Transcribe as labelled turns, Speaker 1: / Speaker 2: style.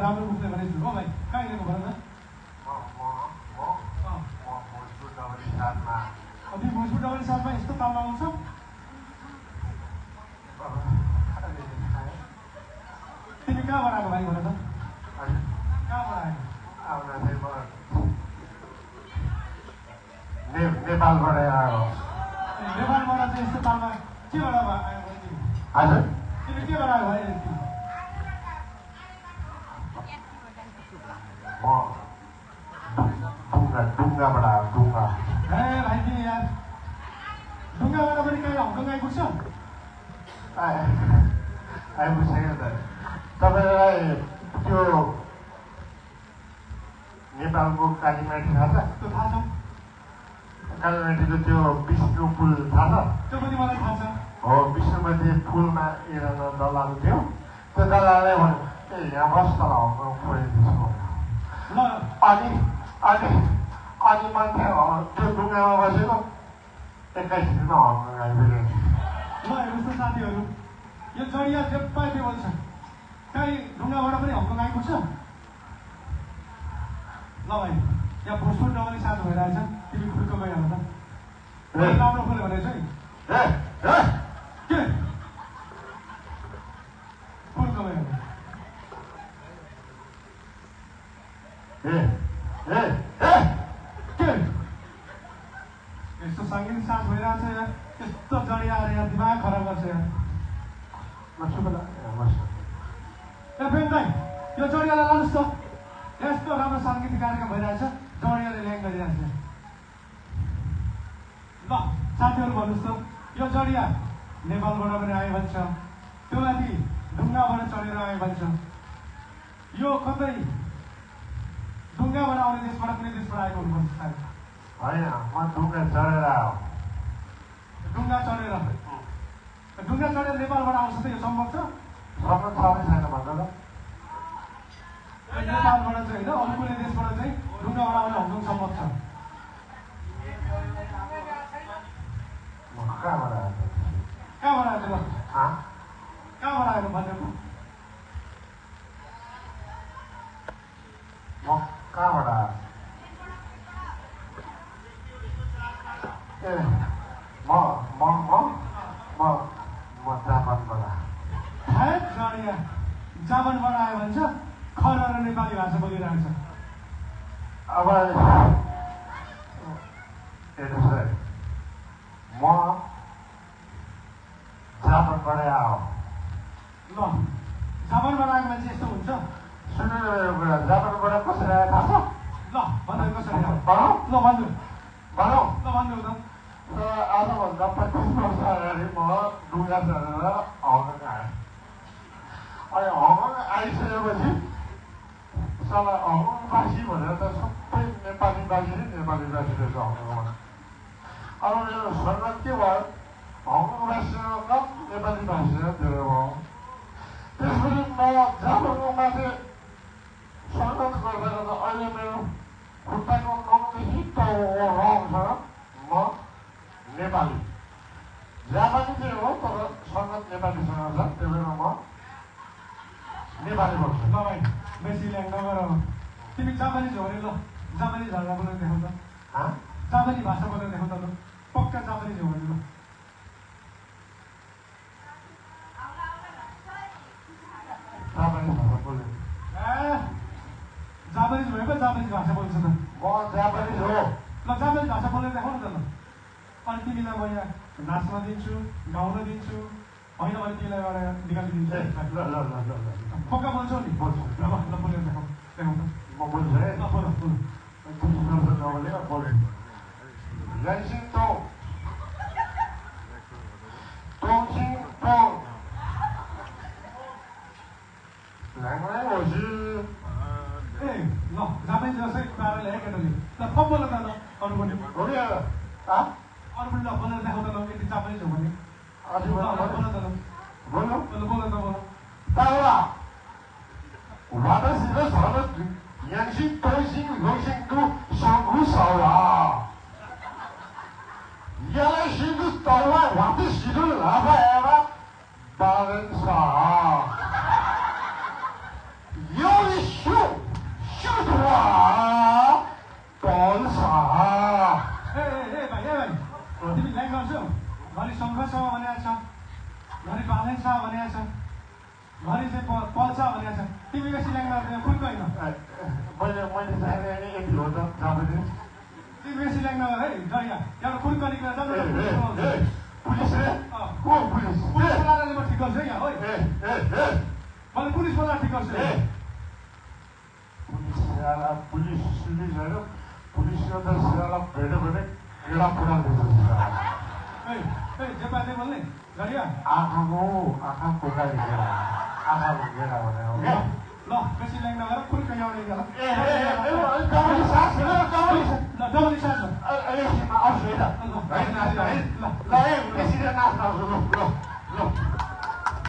Speaker 1: राम्रो उठ्ने भनेछु हो भाइ कहाँ हिँडेको भन त अनि भोजपुर डबली साथमा यस्तो तालमा आउँछ तिमी कहाँबाट आएको भाइ भन त कहाँबाट आएको
Speaker 2: नेपालबाट आयो
Speaker 1: नेपालबाट चाहिँ यस्तो तालमा केबाट आयो तिमी
Speaker 2: हजुर
Speaker 1: तिमी केबाट आयो भाइ
Speaker 2: ढुङ्गाबाट आयो ढुङ्गा
Speaker 1: ए भाइ तिमी यार ढुङ्गाबाट पनि कहिले हङकङ आइपुग्छ
Speaker 2: आइपुग्छ त तपाईँलाई त्यो नेपालको कालीमाटी थाहा छ
Speaker 1: त्यो थाहा छ
Speaker 2: कालीमाटीको त्यो विष्णु पुल थाहा छ
Speaker 1: त्यो पनि मलाई थाहा छ
Speaker 2: हो विष्णुपति पुलमा एकजना दलाल थियो त्यो दलालले भन्यो ए यहाँ बस तल हङकङ पुऱ्याइदिन्छु
Speaker 1: ल
Speaker 2: अनि मान्छे त्यो ढुङ्गामा बसेको 21 दिनमा हङकङ आइपुग्यो
Speaker 1: ल हेर्नुहोस् त साथीहरू यो जडिया जेप्पा टेबल छ कहीँ ढुङ्गाबाट पनि हङकङ आइपुग्छ ल भाइ यहाँ भोजपुर डबली साथ भइरहेछ तिमी खुर्क गइहाल त राम्रो खोल्यो भने चाहिँ के खुर्क गइहाल के यस्तो सङ्गीत साथ भइरहेछ यार यस्तो जडिया आएर यहाँ दिमाग खराब गर्छ यार ए बेन दाइ यो जडियालाई लानुहोस् त यस्तो राम्रो साङ्गीतिक कार्यक्रम भइरहेछ जडियाले ल्याङ गरिरहेछ ल साथीहरू भन्नुहोस् त यो जडिया नेपालबाट पनि आयो भन्छ त्यो माथि ढुङ्गाबाट चढेर आयो भन्छ यो कतै ढुङ्गाबाट आउने देशबाट कुनै देशबाट आएको हुनुपर्छ सायद
Speaker 2: होइन म ढुङ्गा चढेर आयो
Speaker 1: ढुङ्गा चढेर नेपालबाट आउँछ त यो सम्भव छ
Speaker 2: सम्म छँदै छैन भन्दा त
Speaker 1: नेपालबाट चाहिँ होइन अरू कुनै देशबाट चाहिँ ढुङ्गाबाट आउने हङकङ सम्भव छ
Speaker 2: कहाँबाट आयो
Speaker 1: कहाँबाट आएको ल कहाँबाट आएको भनेको
Speaker 2: म कहाँबाट आयो ए म जापानबाट
Speaker 1: जापानबाट आयो भन्छ खर र नेपाली भाषा बोलिरहेको छ
Speaker 2: अब हेर्नुहोस् है म जापानबाट आयो
Speaker 1: ल जापानबाट आएको मान्छे यस्तो हुन्छ
Speaker 2: सुन्नु न मेरो कुरा जापानबाट कसरी आयो थाहा छ
Speaker 1: ल भन्नु कसरी आयो
Speaker 2: भनौँ
Speaker 1: ल भन्नु
Speaker 2: भनौँ
Speaker 1: त
Speaker 2: आजभन्दा 25 वर्ष अगाडि म ढुङ्गा चढेर हङकङ आएँ अनि हङकङ आइसकेपछि साला हङकङवासी भनेर त सबै नेपालीवासी रहेछ हङकङमा अब मेरो सङ्गत के भयो हङकङवासीसँग कम नेपालीवासीसँग धेरै भयो त्यसपछि म जापानको माथि सङ्गत गर्दा गर्दा अहिले मेरो खुट्टाको नङदेखि टाउकोसँग म नेपाली जापानी चाहिँ हो तर सङ्गत नेपालीसँग छ त्यही भएर म नेपाली बोल्छु
Speaker 1: ल भाइ बेसी ल्याङ नगर तिमी जापानिज हो अरे ल जापानिज भाषा बोलेर देखाउँ त जापानी भाषा बोलेर देखाउँ त ल पक्का जापानिज हो भने ल
Speaker 2: जापानी भाषा बोल्छु
Speaker 1: जापानिज भयो पो जापानिज भाषा बोल्छ त
Speaker 2: म जापानिज हो
Speaker 1: ल जापानिज भाषा बोलेर देखाउँ न त ल अनि तिमीलाई म यहाँ नाच्न दिन्छु गाउन दिन्छु होइन भने तिमीलाई एउटा निकालिदिन्छु पक्का बोल्छौ नि
Speaker 2: बोल्छु
Speaker 1: ल बोलेर देखाउँ त
Speaker 2: म बोल्छु है
Speaker 1: ल बोल ए ल जापानिज जसै पारा ल्याए केटाले ल थप बोल त ल अरू पनि अरू पनि ल बोलेर देखाउँ त ल यति जापानिज हो भने बोल त ल बोल त बोल
Speaker 2: 当然，我的是那啥的，年轻、多心、柔性都相互少呀。原来是个早晚，我的是个老板嘛，把人傻。有的学
Speaker 1: ढुङ्गासँग भनेको छ घरि बालेछ भनेको छ घरि चाहिँ पल्छ भनेको छ तिमी बेसी ल्याङ्गा कुन होइन
Speaker 2: मैले जाने यति हो त जाँदैन
Speaker 1: तिमी बेसी ल्याङ्गा है डरिया एउटा कुन कनिक
Speaker 2: पुलिस रे को पुलिस
Speaker 1: बोलाएर म ठिक गर्छु यहाँ है मैले पुलिस बोलाएर ठिक गर्छु
Speaker 2: पुलिस होइन पुलिसले त सिरालाई भेट्यो भने केडा पुरा दिन्छ
Speaker 1: जे बोल्ने डरिया
Speaker 2: आँखा पुरा लिएर आँखा लिएर भने
Speaker 1: ल बेसी ल्याङ्गा गरेर कुन कहीँ आउने डबली सास
Speaker 2: ल